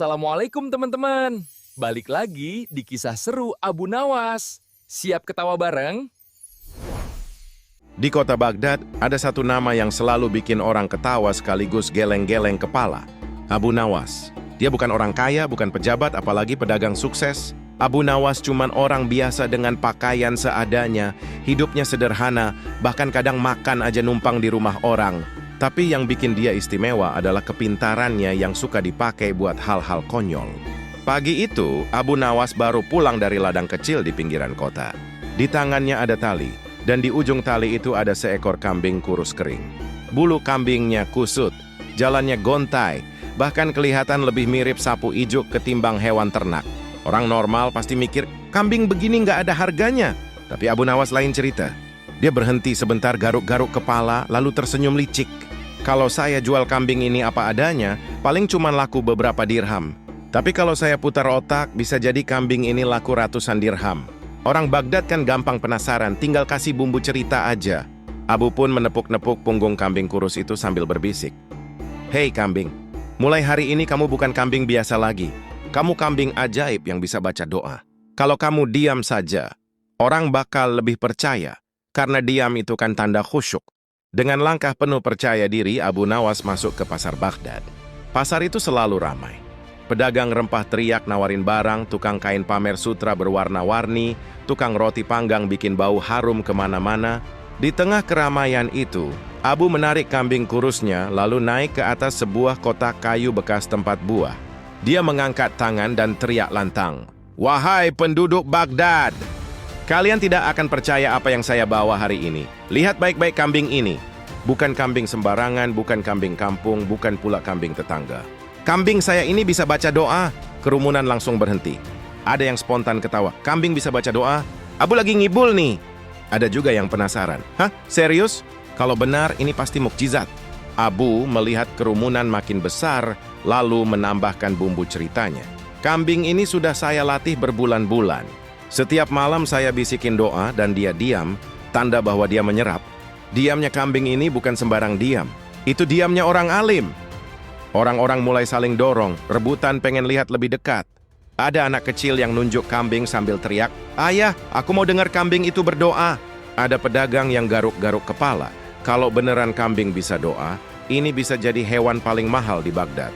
Assalamualaikum teman-teman. Balik lagi di kisah seru Abu Nawas. Siap ketawa bareng? Di kota Baghdad, ada satu nama yang selalu bikin orang ketawa sekaligus geleng-geleng kepala. Abu Nawas. Dia bukan orang kaya, bukan pejabat, apalagi pedagang sukses. Abu Nawas cuman orang biasa dengan pakaian seadanya, hidupnya sederhana, bahkan kadang makan aja numpang di rumah orang. Tapi yang bikin dia istimewa adalah kepintarannya yang suka dipakai buat hal-hal konyol. Pagi itu, Abu Nawas baru pulang dari ladang kecil di pinggiran kota. Di tangannya ada tali, dan di ujung tali itu ada seekor kambing kurus kering. Bulu kambingnya kusut, jalannya gontai, bahkan kelihatan lebih mirip sapu ijuk ketimbang hewan ternak. Orang normal pasti mikir, kambing begini nggak ada harganya. Tapi Abu Nawas lain cerita. Dia berhenti sebentar garuk-garuk kepala, lalu tersenyum licik. Kalau saya jual kambing ini apa adanya, paling cuma laku beberapa dirham. Tapi kalau saya putar otak, bisa jadi kambing ini laku ratusan dirham. Orang Baghdad kan gampang penasaran, tinggal kasih bumbu cerita aja. Abu pun menepuk-nepuk punggung kambing kurus itu sambil berbisik. Hei kambing, mulai hari ini kamu bukan kambing biasa lagi. Kamu kambing ajaib yang bisa baca doa. Kalau kamu diam saja, orang bakal lebih percaya. Karena diam itu kan tanda khusyuk. Dengan langkah penuh percaya diri, Abu Nawas masuk ke pasar Baghdad. Pasar itu selalu ramai. Pedagang rempah teriak nawarin barang, tukang kain pamer sutra berwarna-warni, tukang roti panggang bikin bau harum kemana-mana. Di tengah keramaian itu, Abu menarik kambing kurusnya lalu naik ke atas sebuah kotak kayu bekas tempat buah. Dia mengangkat tangan dan teriak lantang, "Wahai penduduk Baghdad! Kalian tidak akan percaya apa yang saya bawa hari ini. Lihat baik-baik kambing ini. Bukan kambing sembarangan, bukan kambing kampung, bukan pula kambing tetangga. Kambing saya ini bisa baca doa." Kerumunan langsung berhenti. Ada yang spontan ketawa, "Kambing bisa baca doa? Abu lagi ngibul nih." Ada juga yang penasaran, "Hah? Serius? Kalau benar, ini pasti mukjizat." Abu melihat kerumunan makin besar, lalu menambahkan bumbu ceritanya. "Kambing ini sudah saya latih berbulan-bulan. Setiap malam saya bisikin doa dan dia diam, tanda bahwa dia menyerap. Diamnya kambing ini bukan sembarang diam. Itu diamnya orang alim." Orang-orang mulai saling dorong, rebutan pengen lihat lebih dekat. Ada anak kecil yang nunjuk kambing sambil teriak, "Ayah, aku mau dengar kambing itu berdoa." Ada pedagang yang garuk-garuk kepala. Kalau beneran kambing bisa doa, ini bisa jadi hewan paling mahal di Baghdad.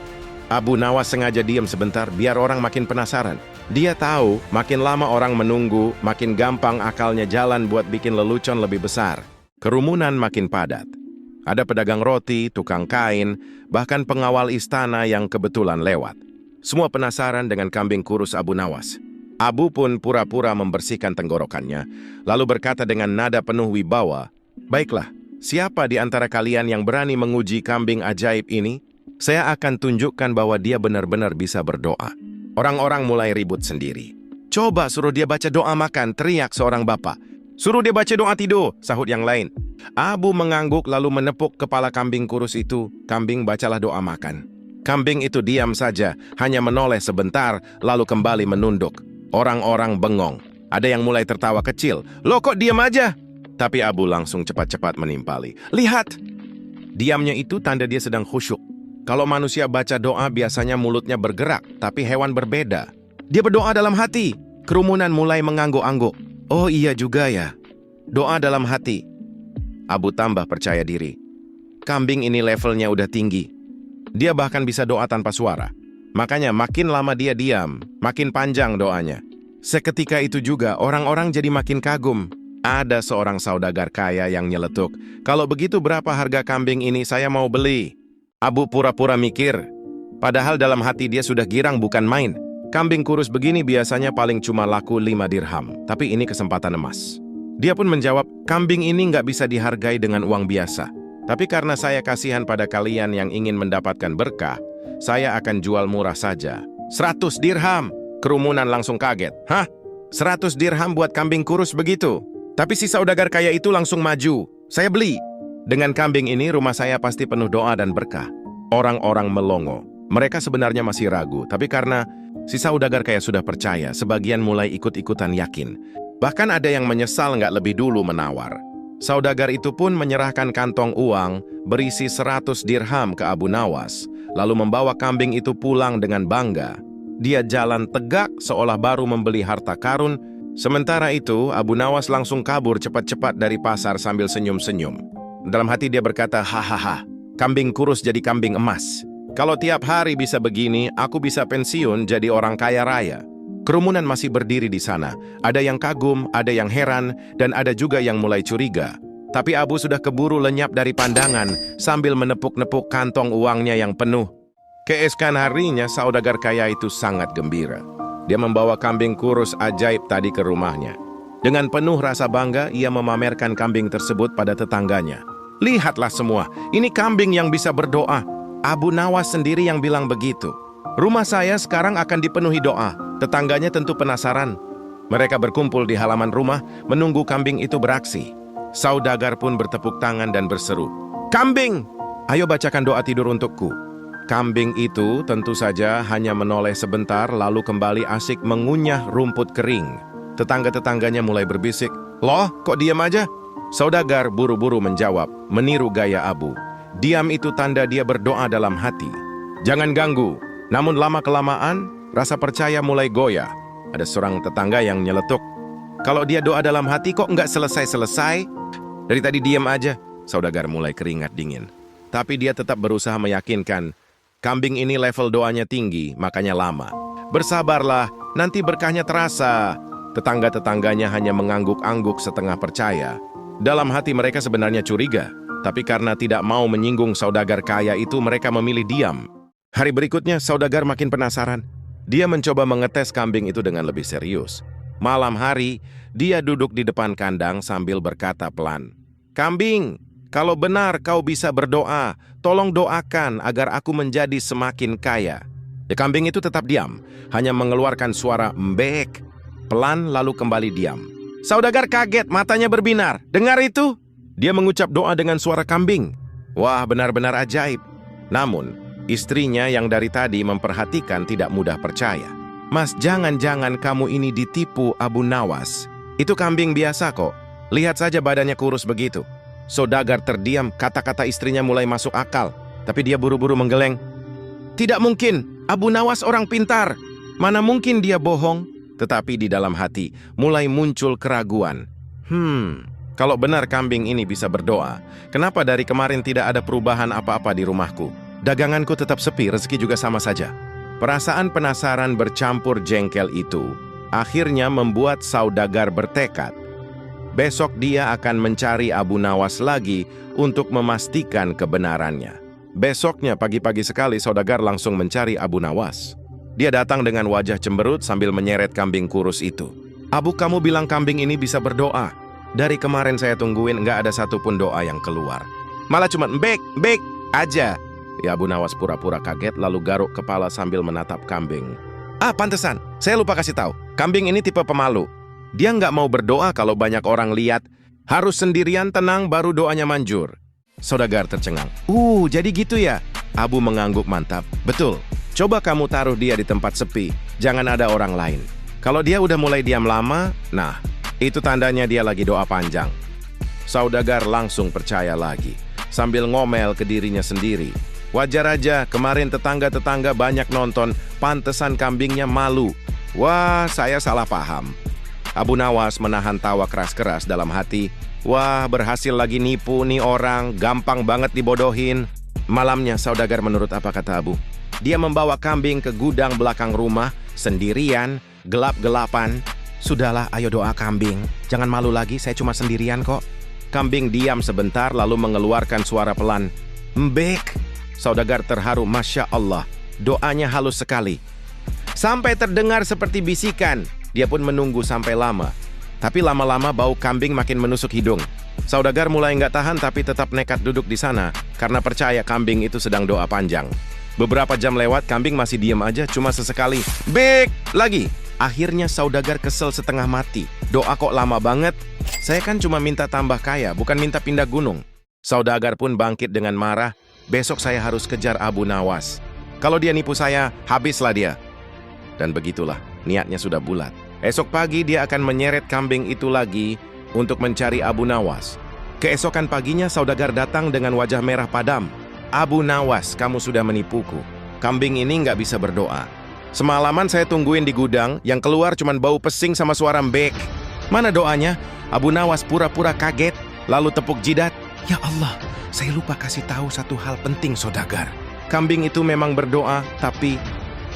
Abu Nawas sengaja diam sebentar biar orang makin penasaran. Dia tahu, makin lama orang menunggu, makin gampang akalnya jalan buat bikin lelucon lebih besar. Kerumunan makin padat. Ada pedagang roti, tukang kain, bahkan pengawal istana yang kebetulan lewat. Semua penasaran dengan kambing kurus Abu Nawas. Abu pun pura-pura membersihkan tenggorokannya, lalu berkata dengan nada penuh wibawa, "Baiklah, siapa di antara kalian yang berani menguji kambing ajaib ini? Saya akan tunjukkan bahwa dia benar-benar bisa berdoa." Orang-orang mulai ribut sendiri. "Coba suruh dia baca doa makan," teriak seorang bapak. "Suruh dia baca doa tidur," sahut yang lain. Abu mengangguk lalu menepuk kepala kambing kurus itu. "Kambing, bacalah doa makan." Kambing itu diam saja, hanya menoleh sebentar, lalu kembali menunduk. Orang-orang bengong. Ada yang mulai tertawa kecil. "Loh kok diam aja?" Tapi Abu langsung cepat-cepat menimpali. "Lihat!" Diamnya itu tanda dia sedang khusyuk. Kalau manusia baca doa biasanya mulutnya bergerak, tapi hewan berbeda. Dia berdoa dalam hati. Kerumunan mulai mengangguk-angguk. "Oh iya juga ya. Doa dalam hati." Abu tambah percaya diri. Kambing ini levelnya udah tinggi. Dia bahkan bisa doa tanpa suara. Makanya makin lama dia diam, makin panjang doanya. Seketika itu juga orang-orang jadi makin kagum. Ada seorang saudagar kaya yang nyeletuk, "Kalau begitu berapa harga kambing ini, saya mau beli." Abu pura-pura mikir, padahal dalam hati dia sudah girang bukan main. Kambing kurus begini biasanya paling cuma laku 5 dirham, tapi ini kesempatan emas. Dia pun menjawab, "Kambing ini nggak bisa dihargai dengan uang biasa. Tapi karena saya kasihan pada kalian yang ingin mendapatkan berkah, saya akan jual murah saja. 100 dirham. Kerumunan langsung kaget. "Hah? 100 dirham buat kambing kurus begitu?" Tapi si saudagar kaya itu langsung maju. "Saya beli. Dengan kambing ini rumah saya pasti penuh doa dan berkah." Orang-orang melongo. Mereka sebenarnya masih ragu, tapi karena si saudagar kaya sudah percaya, sebagian mulai ikut-ikutan yakin. Bahkan ada yang menyesal nggak lebih dulu menawar. Saudagar itu pun menyerahkan kantong uang berisi 100 dirham ke Abu Nawas, lalu membawa kambing itu pulang dengan bangga. Dia jalan tegak seolah baru membeli harta karun. Sementara itu, Abu Nawas langsung kabur cepat-cepat dari pasar sambil senyum-senyum. Dalam hati dia berkata, hahaha, kambing kurus jadi kambing emas. Kalau tiap hari bisa begini, aku bisa pensiun jadi orang kaya raya. Kerumunan masih berdiri di sana. Ada yang kagum, ada yang heran, dan ada juga yang mulai curiga. Tapi Abu sudah keburu lenyap dari pandangan sambil menepuk-nepuk kantong uangnya yang penuh. Keesokan harinya, saudagar kaya itu sangat gembira. Dia membawa kambing kurus ajaib tadi ke rumahnya. Dengan penuh rasa bangga, ia memamerkan kambing tersebut pada tetangganya. Lihatlah semua, ini kambing yang bisa berdoa. Abu Nawas sendiri yang bilang begitu. Rumah saya sekarang akan dipenuhi doa. Tetangganya tentu penasaran. Mereka berkumpul di halaman rumah, menunggu kambing itu beraksi. Saudagar pun bertepuk tangan dan berseru, "Kambing, ayo bacakan doa tidur untukku." Kambing itu tentu saja hanya menoleh sebentar lalu kembali asik mengunyah rumput kering. Tetangga-tetangganya mulai berbisik, "Loh, kok diam aja?" Saudagar buru-buru menjawab, meniru gaya Abu. Diam itu tanda dia berdoa dalam hati. Jangan ganggu. Namun lama-kelamaan, rasa percaya mulai goyah. Ada seorang tetangga yang nyeletuk, "Kalau dia doa dalam hati kok nggak selesai-selesai? Dari tadi diam aja." Saudagar mulai keringat dingin. Tapi dia tetap berusaha meyakinkan, kambing ini level doanya tinggi, makanya lama. Bersabarlah, nanti berkahnya terasa. Tetangga-tetangganya hanya mengangguk-angguk setengah percaya. Dalam hati mereka sebenarnya curiga. Tapi karena tidak mau menyinggung saudagar kaya itu, mereka memilih diam. Hari berikutnya, saudagar makin penasaran. Dia mencoba mengetes kambing itu dengan lebih serius. Malam hari, dia duduk di depan kandang sambil berkata pelan, "Kambing, kalau benar kau bisa berdoa, tolong doakan agar aku menjadi semakin kaya." Kambing itu tetap diam, hanya mengeluarkan suara mbek, pelan lalu kembali diam. Saudagar kaget, matanya berbinar. Dengar itu? Dia mengucap doa dengan suara kambing. Wah, benar-benar ajaib. Namun, istrinya yang dari tadi memperhatikan tidak mudah percaya. "Mas, jangan-jangan kamu ini ditipu Abu Nawas. Itu kambing biasa kok. Lihat saja badannya kurus begitu." Saudagar terdiam, kata-kata istrinya mulai masuk akal. Tapi dia buru-buru menggeleng. "Tidak mungkin, Abu Nawas orang pintar. Mana mungkin dia bohong?" Tetapi di dalam hati mulai muncul keraguan. Kalau benar kambing ini bisa berdoa, kenapa dari kemarin tidak ada perubahan apa-apa di rumahku? Daganganku tetap sepi, rezeki juga sama saja. Perasaan penasaran bercampur jengkel itu akhirnya membuat saudagar bertekad. Besok dia akan mencari Abu Nawas lagi untuk memastikan kebenarannya. Besoknya pagi-pagi sekali saudagar langsung mencari Abu Nawas. Dia datang dengan wajah cemberut sambil menyeret kambing kurus itu. "Abu, kamu bilang kambing ini bisa berdoa. Dari kemarin saya tungguin nggak ada satupun doa yang keluar. Malah cuma mbek aja." Ya, Abu Nawas pura-pura kaget lalu garuk kepala sambil menatap kambing. Pantesan, saya lupa kasih tahu. Kambing ini tipe pemalu. Dia nggak mau berdoa kalau banyak orang lihat. Harus sendirian tenang baru doanya manjur. Saudagar tercengang. Jadi gitu ya?" Abu mengangguk mantap. "Betul. Coba kamu taruh dia di tempat sepi. Jangan ada orang lain. Kalau dia udah mulai diam lama, nah, itu tandanya dia lagi doa panjang." Saudagar langsung percaya lagi, sambil ngomel ke dirinya sendiri. Wajar aja, kemarin tetangga-tetangga banyak nonton, pantesan kambingnya malu. Wah, saya salah paham. Abu Nawas menahan tawa keras-keras dalam hati. Wah, berhasil lagi nipu nih orang, gampang banget dibodohin. Malamnya, saudagar menurut apa kata Abu. Dia membawa kambing ke gudang belakang rumah, sendirian, gelap-gelapan. "Sudahlah, ayo doa kambing. Jangan malu lagi, saya cuma sendirian kok." Kambing diam sebentar lalu mengeluarkan suara pelan. "Mbek." Saudagar terharu, Masya Allah. Doanya halus sekali. Sampai terdengar seperti bisikan. Dia pun menunggu sampai lama. Tapi lama-lama bau kambing makin menusuk hidung. Saudagar mulai nggak tahan tapi tetap nekat duduk di sana karena percaya kambing itu sedang doa panjang. Beberapa jam lewat, kambing masih diam aja, cuma sesekali bek lagi. Akhirnya saudagar kesel setengah mati. Doa kok lama banget? Saya kan cuma minta tambah kaya, bukan minta pindah gunung. Saudagar pun bangkit dengan marah. Besok saya harus kejar Abu Nawas. Kalau dia nipu saya, habislah dia. Dan begitulah, niatnya sudah bulat. Esok pagi dia akan menyeret kambing itu lagi untuk mencari Abu Nawas. Keesokan paginya saudagar datang dengan wajah merah padam. Abu Nawas, kamu sudah menipuku. Kambing ini nggak bisa berdoa. Semalaman saya tungguin di gudang, yang keluar cuma bau pesing sama suara mbek. Mana doanya? Abu Nawas pura-pura kaget, lalu tepuk jidat. Ya Allah, saya lupa kasih tahu satu hal penting, saudagar. Kambing itu memang berdoa, tapi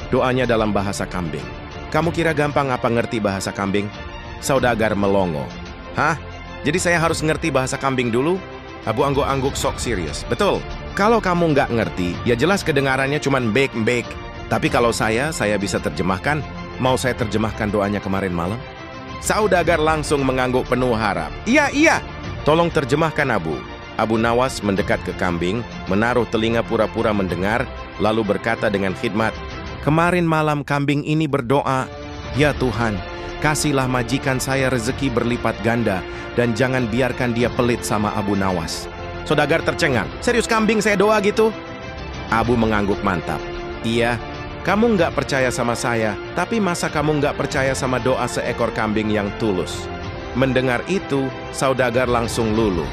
doanya dalam bahasa kambing. Kamu kira gampang apa ngerti bahasa kambing? Saudagar melongo. Hah? Jadi saya harus ngerti bahasa kambing dulu? Abu angguk-angguk sok serius. Betul. Kalau kamu nggak ngerti, ya jelas kedengarannya cuma mbek-mbek. Tapi kalau saya bisa terjemahkan. Mau saya terjemahkan doanya kemarin malam? Saudagar langsung mengangguk penuh harap. Iya. Tolong terjemahkan, Abu. Abu Nawas mendekat ke kambing, menaruh telinga pura-pura mendengar, lalu berkata dengan khidmat, kemarin malam kambing ini berdoa, ya Tuhan, kasihlah majikan saya rezeki berlipat ganda, dan jangan biarkan dia pelit sama Abu Nawas. Saudagar tercengang. Serius kambing saya doa gitu? Abu mengangguk mantap. Iya, kamu nggak percaya sama saya, tapi masa kamu nggak percaya sama doa seekor kambing yang tulus? Mendengar itu, saudagar langsung luluh.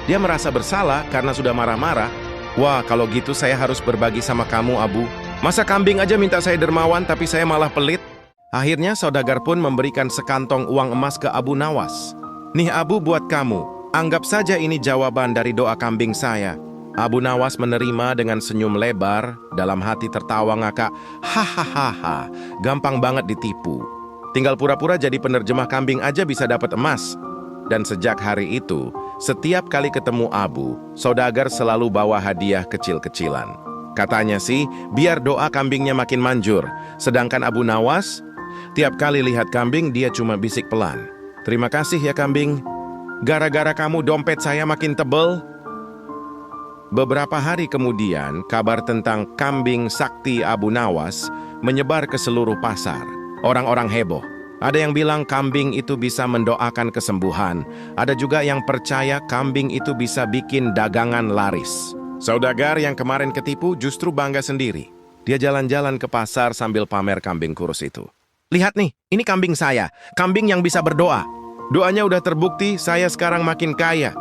Dia merasa bersalah karena sudah marah-marah. Wah, kalau gitu saya harus berbagi sama kamu, Abu. Masa kambing aja minta saya dermawan, tapi saya malah pelit? Akhirnya saudagar pun memberikan sekantong uang emas ke Abu Nawas. Nih Abu buat kamu, anggap saja ini jawaban dari doa kambing saya. Abu Nawas menerima dengan senyum lebar, dalam hati tertawa ngakak. Hahaha, gampang banget ditipu. Tinggal pura-pura jadi penerjemah kambing aja bisa dapat emas. Dan sejak hari itu, setiap kali ketemu Abu, saudagar selalu bawa hadiah kecil-kecilan. Katanya sih, biar doa kambingnya makin manjur. Sedangkan Abu Nawas, tiap kali lihat kambing dia cuma bisik pelan. Terima kasih ya kambing, gara-gara kamu dompet saya makin tebel. Beberapa hari kemudian, kabar tentang kambing sakti Abu Nawas menyebar ke seluruh pasar. Orang-orang heboh. Ada yang bilang kambing itu bisa mendoakan kesembuhan. Ada juga yang percaya kambing itu bisa bikin dagangan laris. Saudagar yang kemarin ketipu justru bangga sendiri. Dia jalan-jalan ke pasar sambil pamer kambing kurus itu. Lihat nih, ini kambing saya. Kambing yang bisa berdoa. Doanya udah terbukti, saya sekarang makin kaya.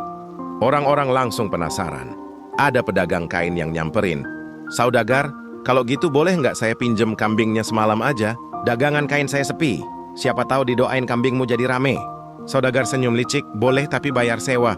Orang-orang langsung penasaran. Ada pedagang kain yang nyamperin. Saudagar, kalau gitu boleh nggak saya pinjem kambingnya semalam aja? Dagangan kain saya sepi. Siapa tahu didoain kambingmu jadi rame. Saudagar senyum licik, boleh tapi bayar sewa.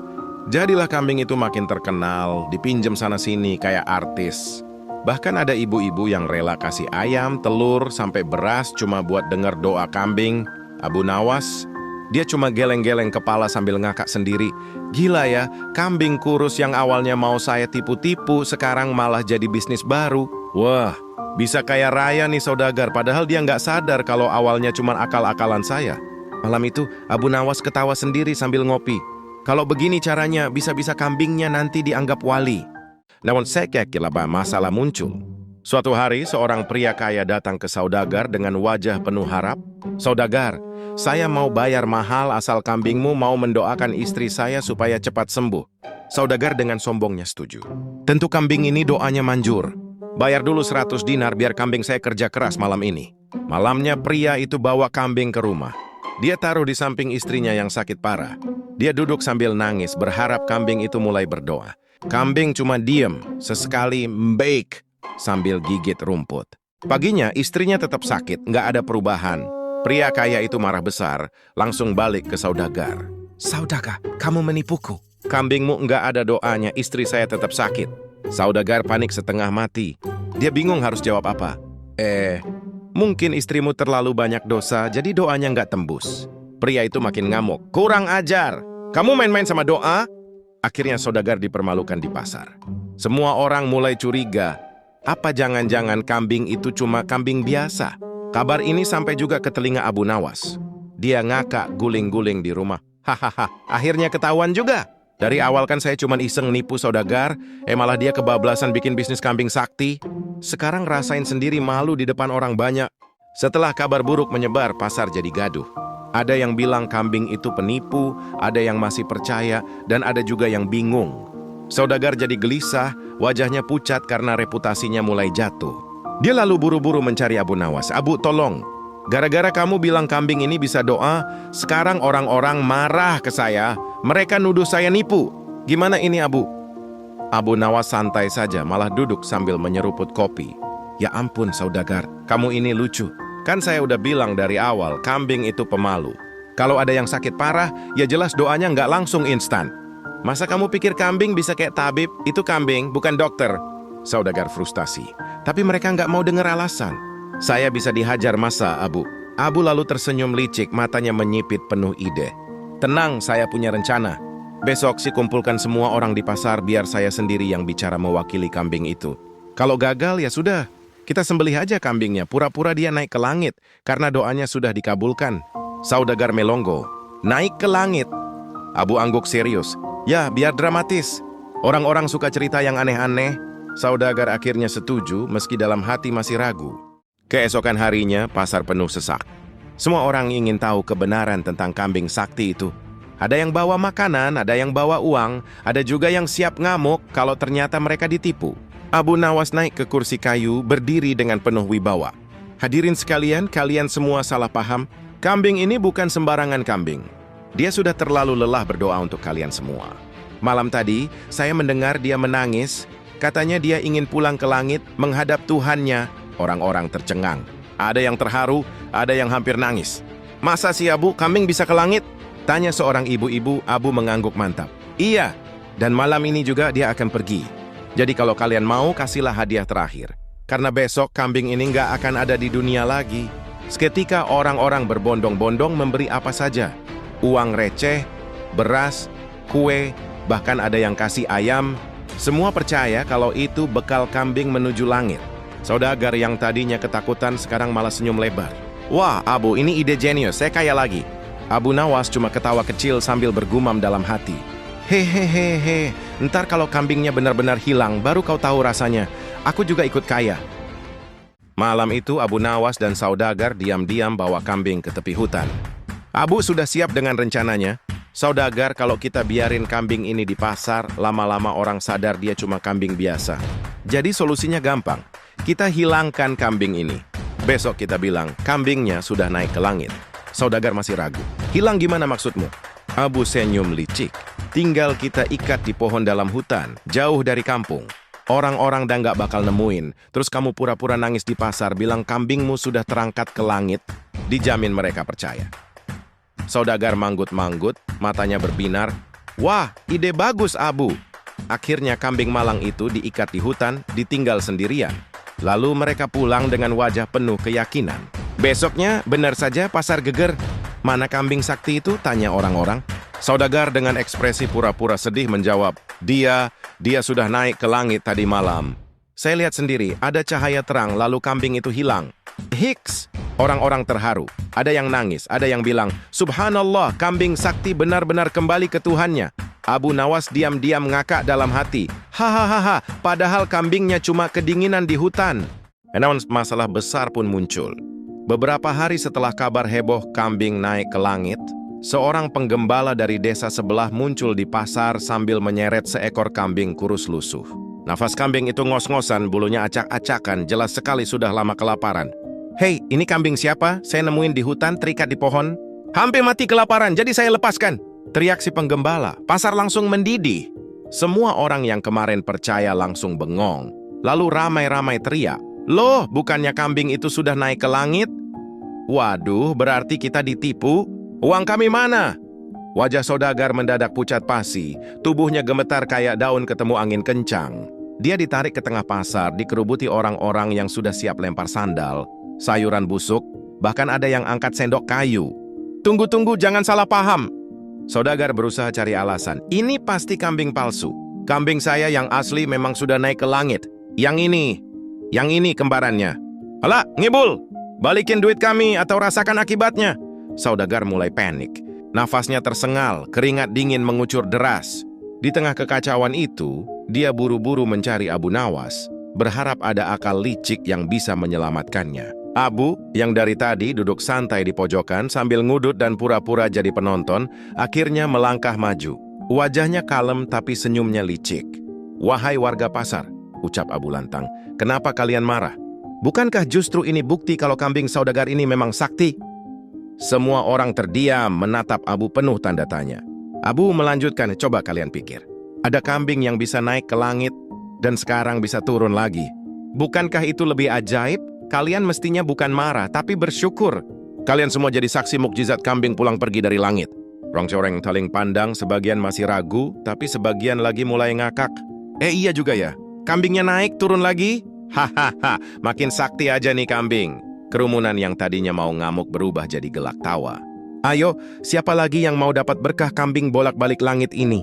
Jadilah kambing itu makin terkenal, dipinjem sana-sini kayak artis. Bahkan ada ibu-ibu yang rela kasih ayam, telur, sampai beras cuma buat denger doa kambing. Abu Nawas, dia cuma geleng-geleng kepala sambil ngakak sendiri. Gila ya, kambing kurus yang awalnya mau saya tipu-tipu, sekarang malah jadi bisnis baru. Wah, bisa kaya raya nih saudagar, padahal dia nggak sadar kalau awalnya cuma akal-akalan saya. Malam itu, Abu Nawas ketawa sendiri sambil ngopi. Kalau begini caranya, bisa-bisa kambingnya nanti dianggap wali. Namun sekekila masalah muncul. Suatu hari, seorang pria kaya datang ke saudagar dengan wajah penuh harap. Saudagar, saya mau bayar mahal asal kambingmu mau mendoakan istri saya supaya cepat sembuh. Saudagar dengan sombongnya setuju. Tentu kambing ini doanya manjur. Bayar dulu 100 dinar biar kambing saya kerja keras malam ini. Malamnya pria itu bawa kambing ke rumah. Dia taruh di samping istrinya yang sakit parah. Dia duduk sambil nangis berharap kambing itu mulai berdoa. Kambing cuma diem, sesekali mbek sambil gigit rumput. Paginya istrinya tetap sakit, nggak ada perubahan. Pria kaya itu marah besar, langsung balik ke saudagar. Saudagar, kamu menipuku. Kambingmu nggak ada doanya, istri saya tetap sakit. Saudagar panik setengah mati. Dia bingung harus jawab apa. Mungkin istrimu terlalu banyak dosa, jadi doanya nggak tembus. Pria itu makin ngamuk. Kurang ajar. Kamu main-main sama doa? Akhirnya saudagar dipermalukan di pasar. Semua orang mulai curiga. Apa jangan-jangan kambing itu cuma kambing biasa? Kabar ini sampai juga ke telinga Abu Nawas. Dia ngakak guling-guling di rumah. Hahaha, akhirnya ketahuan juga. Dari awal kan saya cuma iseng nipu saudagar, malah dia kebablasan bikin bisnis kambing sakti. Sekarang rasain sendiri malu di depan orang banyak. Setelah kabar buruk menyebar, pasar jadi gaduh. Ada yang bilang kambing itu penipu, ada yang masih percaya, dan ada juga yang bingung. Saudagar jadi gelisah, wajahnya pucat karena reputasinya mulai jatuh. Dia lalu buru-buru mencari Abu Nawas. Abu, tolong. Gara-gara kamu bilang kambing ini bisa doa, sekarang orang-orang marah ke saya. Mereka nuduh saya nipu. Gimana ini, Abu? Abu Nawas santai saja, malah duduk sambil menyeruput kopi. Ya ampun, saudagar, kamu ini lucu. Kan saya udah bilang dari awal, kambing itu pemalu. Kalau ada yang sakit parah, ya jelas doanya nggak langsung instan. Masa kamu pikir kambing bisa kayak tabib? Itu kambing, bukan dokter. Saudagar frustasi. Tapi mereka nggak mau dengar alasan. Saya bisa dihajar masa, Abu? Abu lalu tersenyum licik, matanya menyipit penuh ide. Tenang, saya punya rencana. Besok kumpulkan semua orang di pasar biar saya sendiri yang bicara mewakili kambing itu. Kalau gagal ya sudah, kita sembelih aja kambingnya, pura-pura dia naik ke langit karena doanya sudah dikabulkan. Saudagar melongo, naik ke langit. Abu angguk serius. Ya, biar dramatis. Orang-orang suka cerita yang aneh-aneh. Saudagar akhirnya setuju meski dalam hati masih ragu. Keesokan harinya, pasar penuh sesak. Semua orang ingin tahu kebenaran tentang kambing sakti itu. Ada yang bawa makanan, ada yang bawa uang, ada juga yang siap ngamuk kalau ternyata mereka ditipu. Abu Nawas naik ke kursi kayu, berdiri dengan penuh wibawa. Hadirin sekalian, kalian semua salah paham. Kambing ini bukan sembarangan kambing. Dia sudah terlalu lelah berdoa untuk kalian semua. Malam tadi, saya mendengar dia menangis. Katanya dia ingin pulang ke langit, menghadap Tuhannya. Orang-orang tercengang. Ada yang terharu, ada yang hampir nangis. Masa sih Abu, kambing bisa ke langit? Tanya seorang ibu-ibu. Abu mengangguk mantap. Iya, dan malam ini juga dia akan pergi. Jadi kalau kalian mau, kasihlah hadiah terakhir. Karena besok kambing ini nggak akan ada di dunia lagi. Seketika orang-orang berbondong-bondong memberi apa saja. Uang receh, beras, kue, bahkan ada yang kasih ayam. Semua percaya kalau itu bekal kambing menuju langit. Saudagar yang tadinya ketakutan sekarang malah senyum lebar. Wah, Abu, ini ide jenius, saya kaya lagi. Abu Nawas cuma ketawa kecil sambil bergumam dalam hati. Hehehehe, ntar kalau kambingnya benar-benar hilang, baru kau tahu rasanya. Aku juga ikut kaya. Malam itu Abu Nawas dan Saudagar diam-diam bawa kambing ke tepi hutan. Abu sudah siap dengan rencananya. Saudagar, kalau kita biarin kambing ini di pasar, lama-lama orang sadar dia cuma kambing biasa. Jadi solusinya gampang. Kita hilangkan kambing ini. Besok kita bilang, kambingnya sudah naik ke langit. Saudagar masih ragu. Hilang gimana maksudmu? Abu senyum licik. Tinggal kita ikat di pohon dalam hutan, jauh dari kampung. Orang-orang dah nggak bakal nemuin. Terus kamu pura-pura nangis di pasar, bilang kambingmu sudah terangkat ke langit. Dijamin mereka percaya. Saudagar manggut-manggut, matanya berbinar. Wah, ide bagus, Abu. Akhirnya kambing malang itu diikat di hutan, ditinggal sendirian. Lalu mereka pulang dengan wajah penuh keyakinan. Besoknya, benar saja pasar geger. Mana kambing sakti itu? Tanya orang-orang. Saudagar dengan ekspresi pura-pura sedih menjawab, Dia sudah naik ke langit tadi malam. Saya lihat sendiri, ada cahaya terang, lalu kambing itu hilang. Hiks! Orang-orang terharu. Ada yang nangis, ada yang bilang, Subhanallah, kambing sakti benar-benar kembali ke Tuhannya. Abu Nawas diam-diam ngakak dalam hati. Hahaha, padahal kambingnya cuma kedinginan di hutan. Namun masalah besar pun muncul. Beberapa hari setelah kabar heboh kambing naik ke langit, seorang penggembala dari desa sebelah muncul di pasar sambil menyeret seekor kambing kurus lusuh. Nafas kambing itu ngos-ngosan, bulunya acak-acakan, jelas sekali sudah lama kelaparan. Hei, ini kambing siapa? Saya nemuin di hutan, terikat di pohon. Hampir mati kelaparan, jadi saya lepaskan. Teriak si penggembala. Pasar langsung mendidih. Semua orang yang kemarin percaya langsung bengong. Lalu ramai-ramai teriak. Loh, bukannya kambing itu sudah naik ke langit? Waduh, berarti kita ditipu? Uang kami mana? Wajah Saudagar mendadak pucat pasi. Tubuhnya gemetar kayak daun ketemu angin kencang. Dia ditarik ke tengah pasar, dikerubuti orang-orang yang sudah siap lempar sandal, sayuran busuk, bahkan ada yang angkat sendok kayu. Tunggu-tunggu, jangan salah paham. Saudagar berusaha cari alasan. Ini pasti kambing palsu. Kambing saya yang asli memang sudah naik ke langit. Yang ini kembarannya. Alah, ngibul! Balikin duit kami atau rasakan akibatnya. Saudagar mulai panik. Nafasnya tersengal, keringat dingin mengucur deras. Di tengah kekacauan itu, dia buru-buru mencari Abu Nawas, berharap ada akal licik yang bisa menyelamatkannya. Abu, yang dari tadi duduk santai di pojokan sambil ngudut dan pura-pura jadi penonton, akhirnya melangkah maju. Wajahnya kalem tapi senyumnya licik. Wahai warga pasar, ucap Abu lantang, kenapa kalian marah? Bukankah justru ini bukti kalau kambing Saudagar ini memang sakti? Semua orang terdiam menatap Abu penuh tanda tanya. Abu melanjutkan, coba kalian pikir. Ada kambing yang bisa naik ke langit dan sekarang bisa turun lagi. Bukankah itu lebih ajaib? Kalian mestinya bukan marah, tapi bersyukur. Kalian semua jadi saksi mukjizat kambing pulang pergi dari langit. Rong-coreng taling pandang, sebagian masih ragu, tapi sebagian lagi mulai ngakak. Iya juga ya, kambingnya naik turun lagi? Hahaha, makin sakti aja nih kambing. Kerumunan yang tadinya mau ngamuk berubah jadi gelak tawa. Ayo, siapa lagi yang mau dapat berkah kambing bolak-balik langit ini?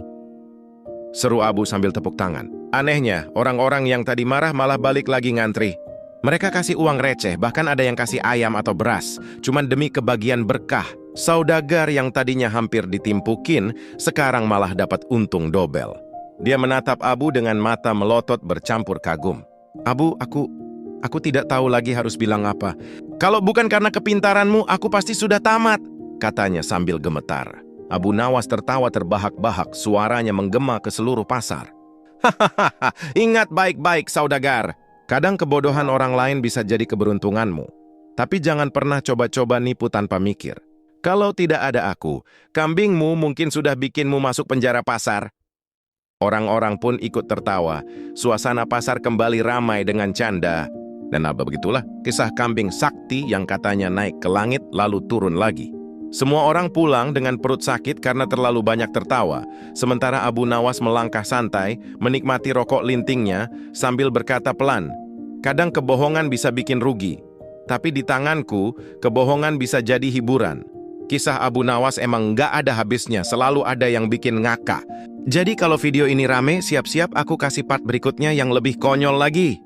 Seru Abu sambil tepuk tangan. Anehnya, orang-orang yang tadi marah malah balik lagi ngantri. Mereka kasih uang receh, bahkan ada yang kasih ayam atau beras, cuman demi kebagian berkah. Saudagar yang tadinya hampir ditimpukin, sekarang malah dapat untung dobel. Dia menatap Abu dengan mata melotot bercampur kagum. Abu, aku tidak tahu lagi harus bilang apa. Kalau bukan karena kepintaranmu, aku pasti sudah tamat, katanya sambil gemetar. Abu Nawas tertawa terbahak-bahak, suaranya menggema ke seluruh pasar. Hahaha, ingat baik-baik saudagar. Kadang kebodohan orang lain bisa jadi keberuntunganmu. Tapi jangan pernah coba-coba nipu tanpa mikir. Kalau tidak ada aku, kambingmu mungkin sudah bikinmu masuk penjara pasar. Orang-orang pun ikut tertawa. Suasana pasar kembali ramai dengan canda. Dan begitulah kisah kambing sakti yang katanya naik ke langit lalu turun lagi. Semua orang pulang dengan perut sakit karena terlalu banyak tertawa. Sementara Abu Nawas melangkah santai, menikmati rokok lintingnya sambil berkata pelan, kadang kebohongan bisa bikin rugi. Tapi di tanganku, kebohongan bisa jadi hiburan. Kisah Abu Nawas emang nggak ada habisnya, selalu ada yang bikin ngakak. Jadi kalau video ini rame, siap-siap aku kasih part berikutnya yang lebih konyol lagi.